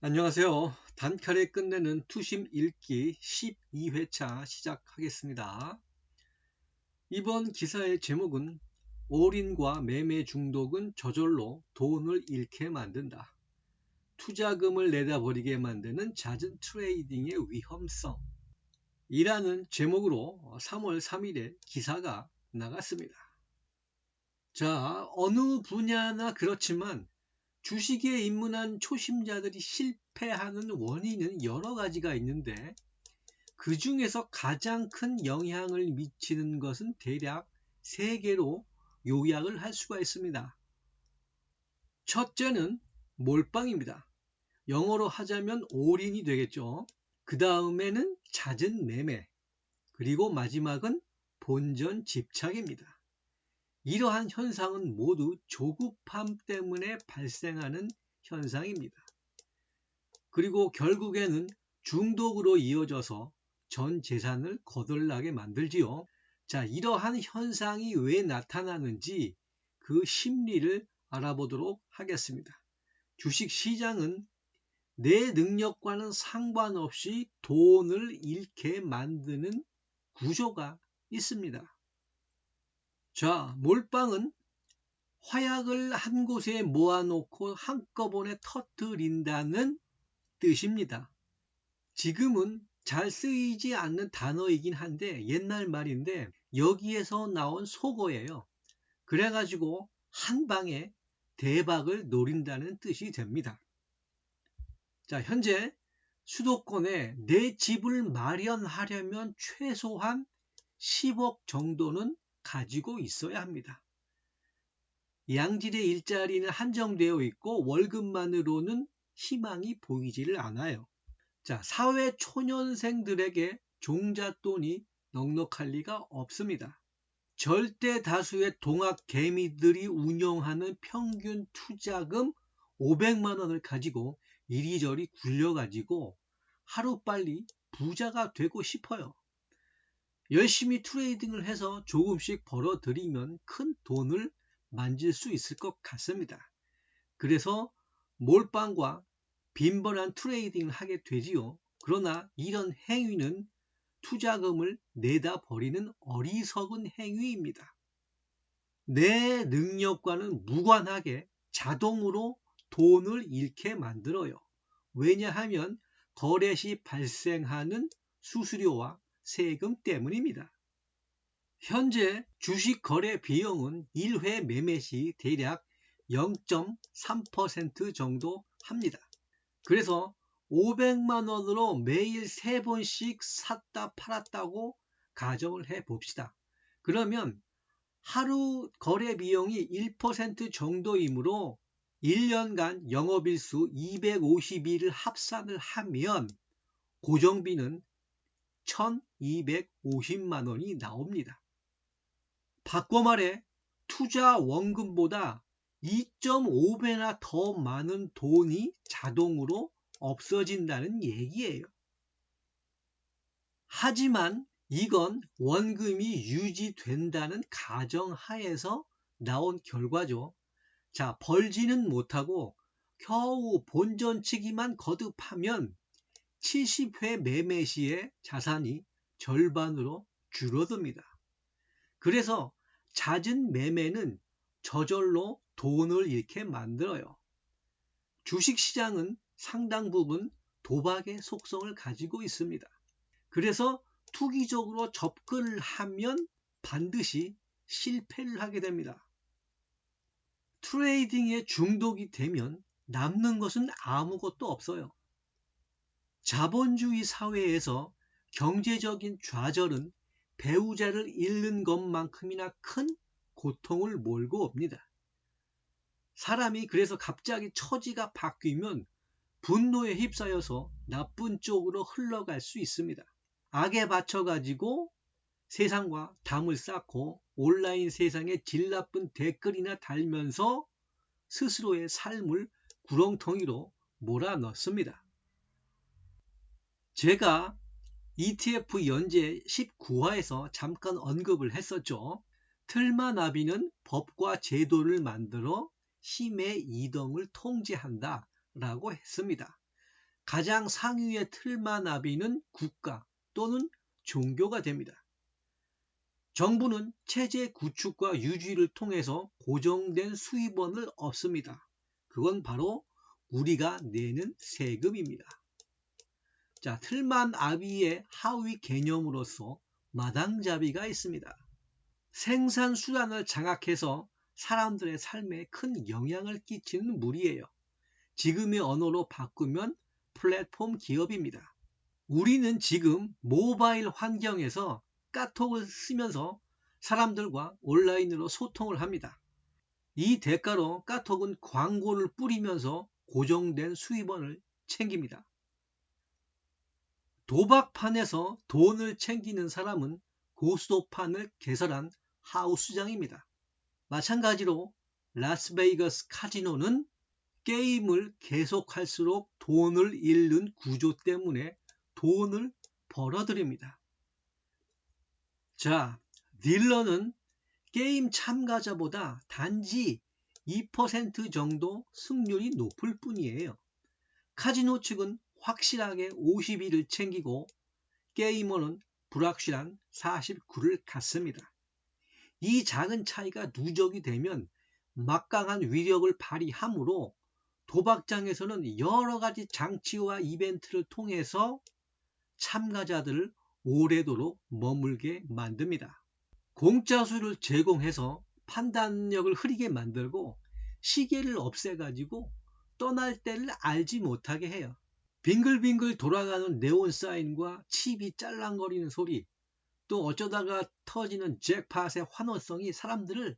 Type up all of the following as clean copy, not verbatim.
안녕하세요. 단칼에 끝내는 투심 읽기 12회차 시작하겠습니다. 이번 기사의 제목은 올인과 매매 중독은 저절로 돈을 잃게 만든다. 투자금을 내다버리게 만드는 잦은 트레이딩의 위험성 이라는 제목으로 3월 3일에 기사가 나갔습니다. 자, 어느 분야나 그렇지만 주식에 입문한 초심자들이 실패하는 원인은 여러 가지가 있는데 그 중에서 가장 큰 영향을 미치는 것은 대략 3개로 요약을 할 수가 있습니다. 첫째는 몰빵입니다. 영어로 하자면 올인이 되겠죠. 그 다음에는 잦은 매매, 그리고 마지막은 본전 집착입니다. 이러한 현상은 모두 조급함 때문에 발생하는 현상입니다. 그리고 결국에는 중독으로 이어져서 전 재산을 거덜나게 만들지요. 자, 이러한 현상이 왜 나타나는지 그 심리를 알아보도록 하겠습니다. 주식 시장은 내 능력과는 상관없이 돈을 잃게 만드는 구조가 있습니다. 자, 몰빵은 화약을 한 곳에 모아놓고 한꺼번에 터뜨린다는 뜻입니다. 지금은 잘 쓰이지 않는 단어이긴 한데 옛날 말인데 여기에서 나온 속어예요. 그래가지고 한 방에 대박을 노린다는 뜻이 됩니다. 자, 현재 수도권에 내 집을 마련하려면 최소한 10억 정도는 가지고 있어야 합니다. 양질의 일자리는 한정되어 있고 월급만으로는 희망이 보이지를 않아요. 자, 사회 초년생들에게 종잣돈이 넉넉할 리가 없습니다. 절대 다수의 동학 개미들이 운영하는 평균 투자금 500만 원을 가지고 이리저리 굴려가지고 하루빨리 부자가 되고 싶어요. 열심히 트레이딩을 해서 조금씩 벌어들이면 큰 돈을 만질 수 있을 것 같습니다. 그래서 몰빵과 빈번한 트레이딩을 하게 되지요. 그러나 이런 행위는 투자금을 내다 버리는 어리석은 행위입니다. 내 능력과는 무관하게 자동으로 돈을 잃게 만들어요. 왜냐하면 거래 시 발생하는 수수료와 세금 때문입니다. 현재 주식 거래 비용은 1회 매매 시 대략 0.3% 정도 합니다. 그래서 500만 원으로 매일 3번씩 샀다 팔았다고 가정을 해 봅시다. 그러면 하루 거래 비용이 1% 정도이므로 1년간 영업일수 250일을 합산을 하면 고정비는 1250만 원이 나옵니다. 바꿔 말해 투자 원금보다 2.5배나 더 많은 돈이 자동으로 없어진다는 얘기예요. 하지만 이건 원금이 유지된다는 가정하에서 나온 결과죠. 자, 벌지는 못하고 겨우 본전치기만 거듭하면 70회 매매 시에 자산이 절반으로 줄어듭니다. 그래서 잦은 매매는 저절로 돈을 잃게 만들어요. 주식시장은 상당 부분 도박의 속성을 가지고 있습니다. 그래서 투기적으로 접근을 하면 반드시 실패를 하게 됩니다. 트레이딩에 중독이 되면 남는 것은 아무것도 없어요. 자본주의 사회에서 경제적인 좌절은 배우자를 잃는 것만큼이나 큰 고통을 몰고 옵니다. 사람이 그래서 갑자기 처지가 바뀌면 분노에 휩싸여서 나쁜 쪽으로 흘러갈 수 있습니다. 악에 받쳐가지고 세상과 담을 쌓고 온라인 세상에 질 나쁜 댓글이나 달면서 스스로의 삶을 구렁텅이로 몰아넣습니다. 제가 ETF 연재 19화에서 잠깐 언급을 했었죠. 틀마나비는 법과 제도를 만들어 힘의 이동을 통제한다 라고 했습니다. 가장 상위의 틀만아비는 국가 또는 종교가 됩니다. 정부는 체제 구축과 유지를 통해서 고정된 수입원을 얻습니다. 그건 바로 우리가 내는 세금입니다. 자, 틀만아비의 하위 개념으로서 마당잡이가 있습니다. 생산 수단을 장악해서 사람들의 삶에 큰 영향을 끼치는 무리예요. 지금의 언어로 바꾸면 플랫폼 기업입니다. 우리는 지금 모바일 환경에서 카톡을 쓰면서 사람들과 온라인으로 소통을 합니다. 이 대가로 카톡은 광고를 뿌리면서 고정된 수입원을 챙깁니다. 도박판에서 돈을 챙기는 사람은 고스톱판을 개설한 하우스장입니다. 마찬가지로 라스베이거스 카지노는 게임을 계속할수록 돈을 잃는 구조 때문에 돈을 벌어들입니다. 자, 딜러는 게임 참가자보다 단지 2% 정도 승률이 높을 뿐이에요. 카지노 측은 확실하게 52를 챙기고 게이머는 불확실한 49를 갖습니다. 이 작은 차이가 누적이 되면 막강한 위력을 발휘하므로 도박장에서는 여러 가지 장치와 이벤트를 통해서 참가자들을 오래도록 머물게 만듭니다. 공짜 수를 제공해서 판단력을 흐리게 만들고 시계를 없애가지고 떠날 때를 알지 못하게 해요. 빙글빙글 돌아가는 네온 사인과 칩이 짤랑거리는 소리, 또 어쩌다가 터지는 잭팟의 환호성이 사람들을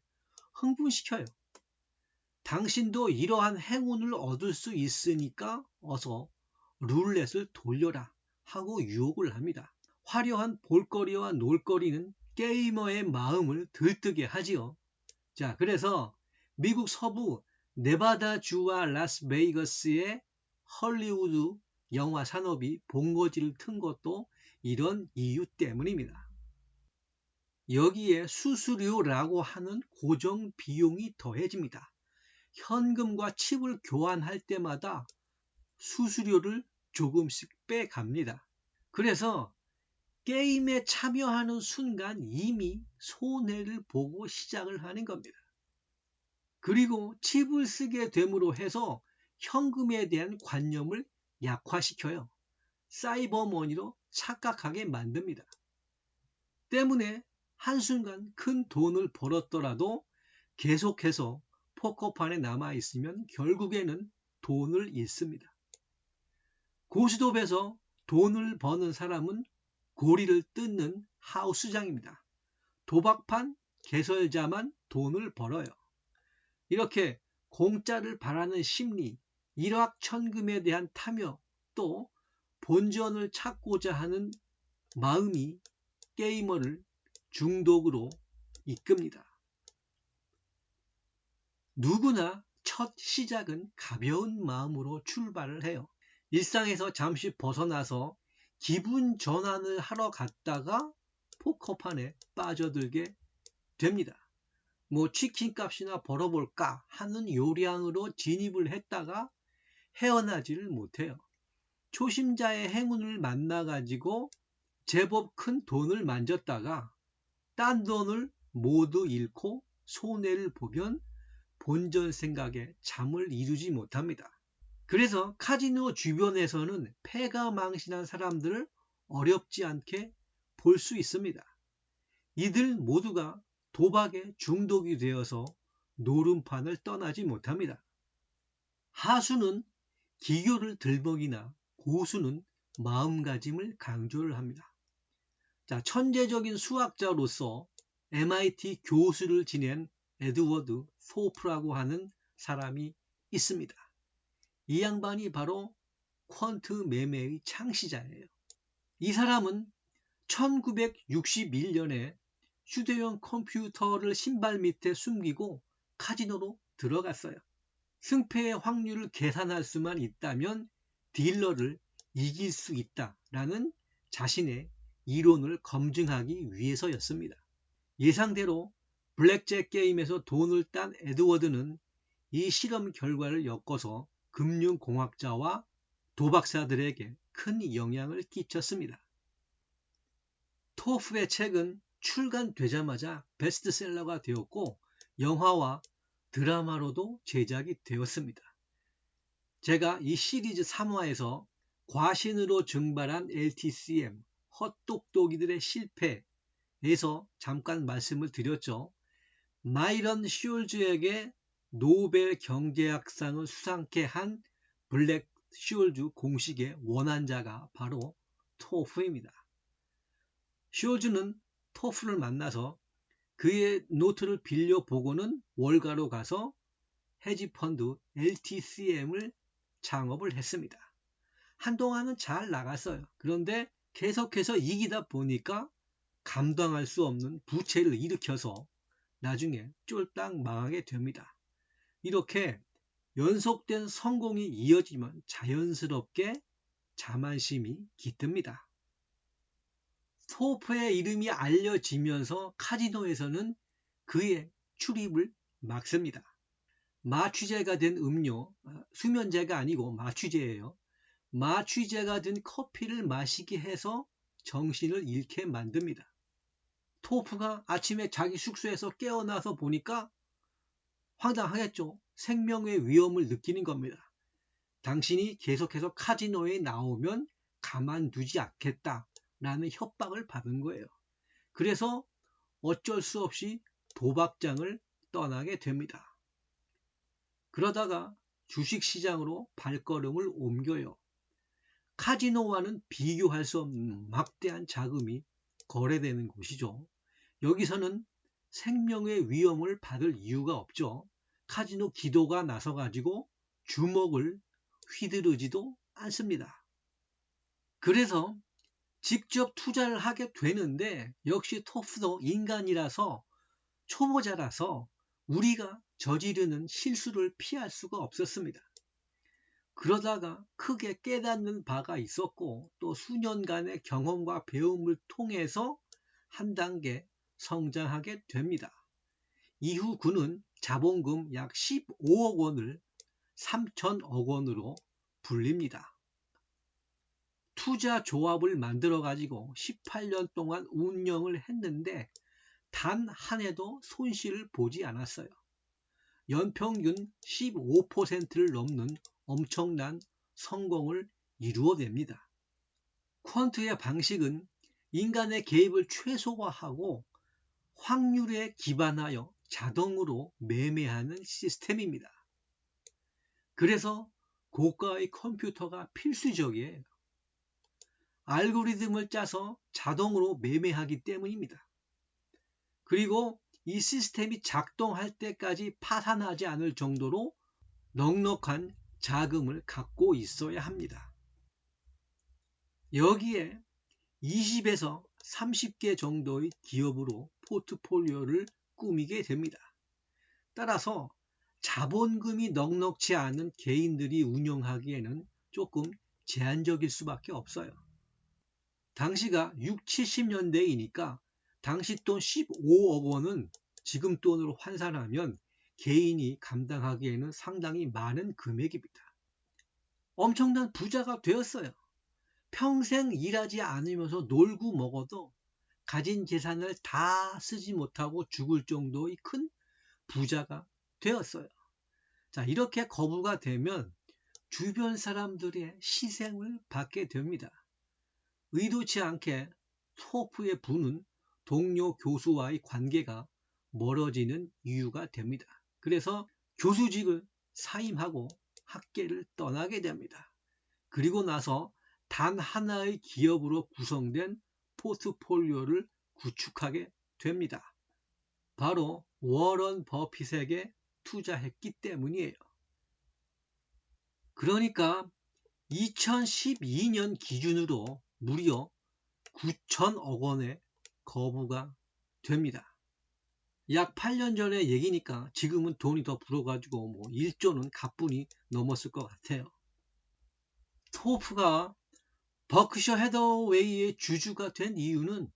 흥분시켜요. 당신도 이러한 행운을 얻을 수 있으니까 어서 룰렛을 돌려라 하고 유혹을 합니다. 화려한 볼거리와 놀거리는 게이머의 마음을 들뜨게 하지요. 자, 그래서 미국 서부 네바다주와 라스베이거스의 헐리우드 영화 산업이 본거지를 튼 것도 이런 이유 때문입니다. 여기에 수수료라고 하는 고정 비용이 더해집니다. 현금과 칩을 교환할 때마다 수수료를 조금씩 빼갑니다. 그래서 게임에 참여하는 순간 이미 손해를 보고 시작을 하는 겁니다. 그리고 칩을 쓰게 됨으로 해서 현금에 대한 관념을 약화시켜요. 사이버머니로 착각하게 만듭니다. 때문에 한순간 큰 돈을 벌었더라도 계속해서 포커판에 남아있으면 결국에는 돈을 잃습니다. 고스톱에서 돈을 버는 사람은 고리를 뜯는 하우스장입니다. 도박판 개설자만 돈을 벌어요. 이렇게 공짜를 바라는 심리, 일확천금에 대한 탐욕, 또 본전을 찾고자 하는 마음이 게이머를 중독으로 이끕니다. 누구나 첫 시작은 가벼운 마음으로 출발을 해요. 일상에서 잠시 벗어나서 기분 전환을 하러 갔다가 포커판에 빠져들게 됩니다. 치킨 값이나 벌어볼까 하는 요량으로 진입을 했다가 헤어나지를 못해요. 초심자의 행운을 만나가지고 제법 큰 돈을 만졌다가 딴 돈을 모두 잃고 손해를 보면 본전 생각에 잠을 이루지 못합니다. 그래서 카지노 주변에서는 패가 망신한 사람들을 어렵지 않게 볼 수 있습니다. 이들 모두가 도박에 중독이 되어서 노름판을 떠나지 못합니다. 하수는 기교를 들먹이나 고수는 마음가짐을 강조를 합니다. 자, 천재적인 수학자로서 MIT 교수를 지낸 에드워드 소프라고 하는 사람이 있습니다. 이 양반이 바로 퀀트 매매의 창시자예요. 이 사람은 1961년에 휴대용 컴퓨터를 신발 밑에 숨기고 카지노로 들어갔어요. 승패의 확률을 계산할 수만 있다면 딜러를 이길 수 있다라는 자신의 이론을 검증하기 위해서였습니다. 예상대로 블랙잭 게임에서 돈을 딴 에드워드는 이 실험 결과를 엮어서 금융공학자와 도박사들에게 큰 영향을 끼쳤습니다. 토프의 책은 출간되자마자 베스트셀러가 되었고 영화와 드라마로도 제작이 되었습니다. 제가 이 시리즈 3화에서 과신으로 증발한 LTCM, 헛똑똑이들의 실패에서 잠깐 말씀을 드렸죠. 마이런 시올즈에게 노벨 경제학상을 수상케 한 블랙 시올즈 공식의 원한자가 바로 토프입니다. 시올즈는 토프를 만나서 그의 노트를 빌려보고는 월가로 가서 헤지펀드 LTCM을 창업을 했습니다. 한동안은 잘 나갔어요. 그런데 계속해서 이기다 보니까 감당할 수 없는 부채를 일으켜서 나중에 쫄딱 망하게 됩니다. 이렇게 연속된 성공이 이어지면 자연스럽게 자만심이 깃듭니다. 토프의 이름이 알려지면서 카지노에서는 그의 출입을 막습니다. 마취제가 된 음료, 수면제가 아니고 마취제예요. 마취제가 된 커피를 마시게 해서 정신을 잃게 만듭니다. 토프가 아침에 자기 숙소에서 깨어나서 보니까 황당하겠죠. 생명의 위험을 느끼는 겁니다. 당신이 계속해서 카지노에 나오면 가만두지 않겠다라는 협박을 받은 거예요. 그래서 어쩔 수 없이 도박장을 떠나게 됩니다. 그러다가 주식시장으로 발걸음을 옮겨요. 카지노와는 비교할 수 없는 막대한 자금이 거래되는 곳이죠. 여기서는 생명의 위험을 받을 이유가 없죠. 카지노 기도가 나서가지고 주먹을 휘두르지도 않습니다. 그래서 직접 투자를 하게 되는데 역시 토프도 인간이라서 초보자라서 우리가 저지르는 실수를 피할 수가 없었습니다. 그러다가 크게 깨닫는 바가 있었고 또 수년간의 경험과 배움을 통해서 한 단계 성장하게 됩니다. 이후 그는 자본금 약 15억 원을 3천억 원으로 불립니다. 투자 조합을 만들어 가지고 18년 동안 운영을 했는데 단 한 해도 손실을 보지 않았어요. 연평균 15%를 넘는 엄청난 성공을 이루어냅니다. 퀀트의 방식은 인간의 개입을 최소화하고 확률에 기반하여 자동으로 매매하는 시스템입니다. 그래서 고가의 컴퓨터가 필수적이에요. 알고리즘을 짜서 자동으로 매매하기 때문입니다. 그리고 이 시스템이 작동할 때까지 파산하지 않을 정도로 넉넉한 자금을 갖고 있어야 합니다. 여기에 20에서 30개 정도의 기업으로 포트폴리오를 꾸미게 됩니다. 따라서 자본금이 넉넉지 않은 개인들이 운영하기에는 조금 제한적일 수밖에 없어요. 당시가 6, 70년대이니까 당시 돈 15억 원은 지금 돈으로 환산하면 개인이 감당하기에는 상당히 많은 금액입니다. 엄청난 부자가 되었어요. 평생 일하지 않으면서 놀고 먹어도 가진 재산을 다 쓰지 못하고 죽을 정도의 큰 부자가 되었어요. 자, 이렇게 거부가 되면 주변 사람들의 시샘을 받게 됩니다. 의도치 않게 토프의 부는 동료 교수와의 관계가 멀어지는 이유가 됩니다. 그래서 교수직을 사임하고 학계를 떠나게 됩니다. 그리고 나서 단 하나의 기업으로 구성된 포트폴리오를 구축하게 됩니다. 바로 워런 버핏에게 투자했기 때문이에요. 그러니까 2012년 기준으로 무려 9천억 원의 거부가 됩니다. 약 8년 전의 얘기니까 지금은 돈이 더 불어가지고 1조는 가뿐히 넘었을 것 같아요. 토프가 버크셔 해더웨이의 주주가 된 이유는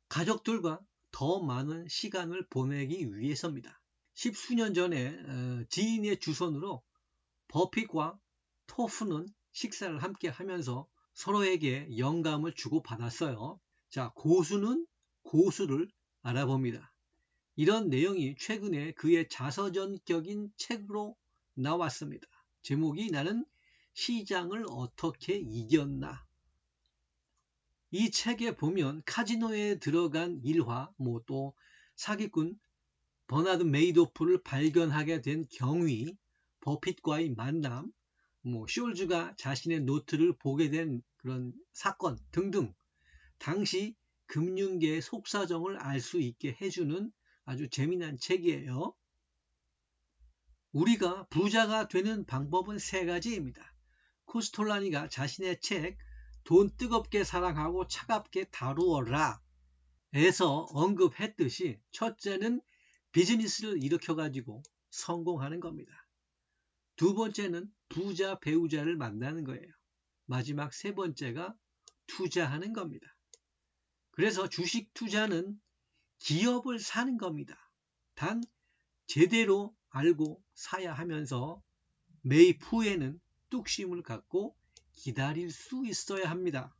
가족들과 더 많은 시간을 보내기 위해서입니다. 10수년 전에 지인의 주선으로 버핏과 토프는 식사를 함께 하면서 서로에게 영감을 주고받았어요. 자, 고수는 고수를 알아봅니다. 이런 내용이 최근에 그의 자서전격인 책으로 나왔습니다. 제목이 나는 시장을 어떻게 이겼나. 이 책에 보면 카지노에 들어간 일화, 또 사기꾼 버나드 메이도프를 발견하게 된 경위, 버핏과의 만남, 숄즈가 자신의 노트를 보게 된 그런 사건 등등 당시 금융계의 속사정을 알 수 있게 해주는 아주 재미난 책이에요. 우리가 부자가 되는 방법은 세 가지입니다. 코스톨라니가 자신의 책 돈 뜨겁게 사랑하고 차갑게 다루어라 에서 언급했듯이 첫째는 비즈니스를 일으켜가지고 성공하는 겁니다. 두 번째는 부자 배우자를 만나는 거예요. 마지막 세 번째가 투자하는 겁니다. 그래서 주식 투자는 기업을 사는 겁니다. 단 제대로 알고 사야 하면서 매입 후에는 뚝심을 갖고 기다릴 수 있어야 합니다.